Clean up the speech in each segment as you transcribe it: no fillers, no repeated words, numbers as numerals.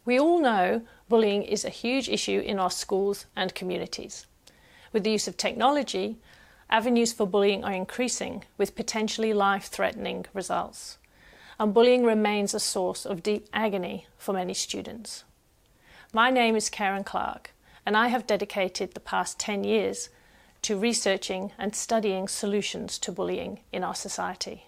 We all know bullying is a huge issue in our schools and communities. With the use of technology, avenues for bullying are increasing with potentially life-threatening results. And bullying remains a source of deep agony for many students. My name is Karen Clark, and I have dedicated the past 10 years to researching and studying solutions to bullying in our society.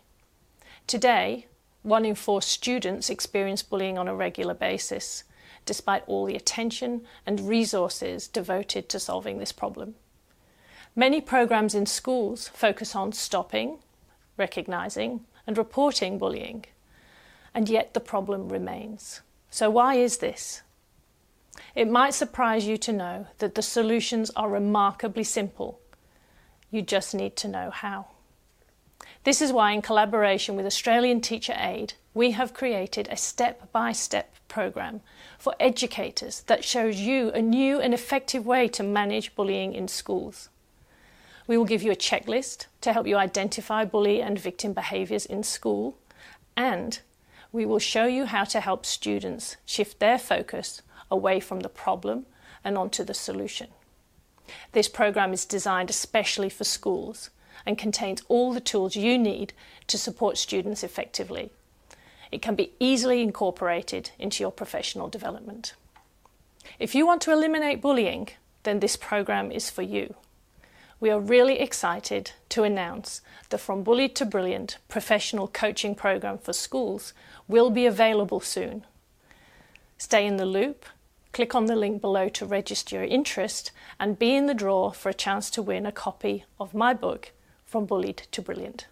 Today, 1 in 4 students experience bullying on a regular basis, despite all the attention and resources devoted to solving this problem. Many programs in schools focus on stopping, recognizing, and reporting bullying, and yet the problem remains. So why is this? It might surprise you to know that the solutions are remarkably simple. You just need to know how. This is why, in collaboration with Australian Teacher Aid, we have created a step-by-step program for educators that shows you a new and effective way to manage bullying in schools. We will give you a checklist to help you identify bully and victim behaviours in school, and we will show you how to help students shift their focus away from the problem and onto the solution. This program is designed especially for schools and contains all the tools you need to support students effectively. It can be easily incorporated into your professional development. If you want to eliminate bullying, then this program is for you. We are really excited to announce the From Bullied to Brilliant professional coaching program for schools will be available soon. Stay in the loop, click on the link below to register your interest and be in the draw for a chance to win a copy of my book, From Bullied to Brilliant.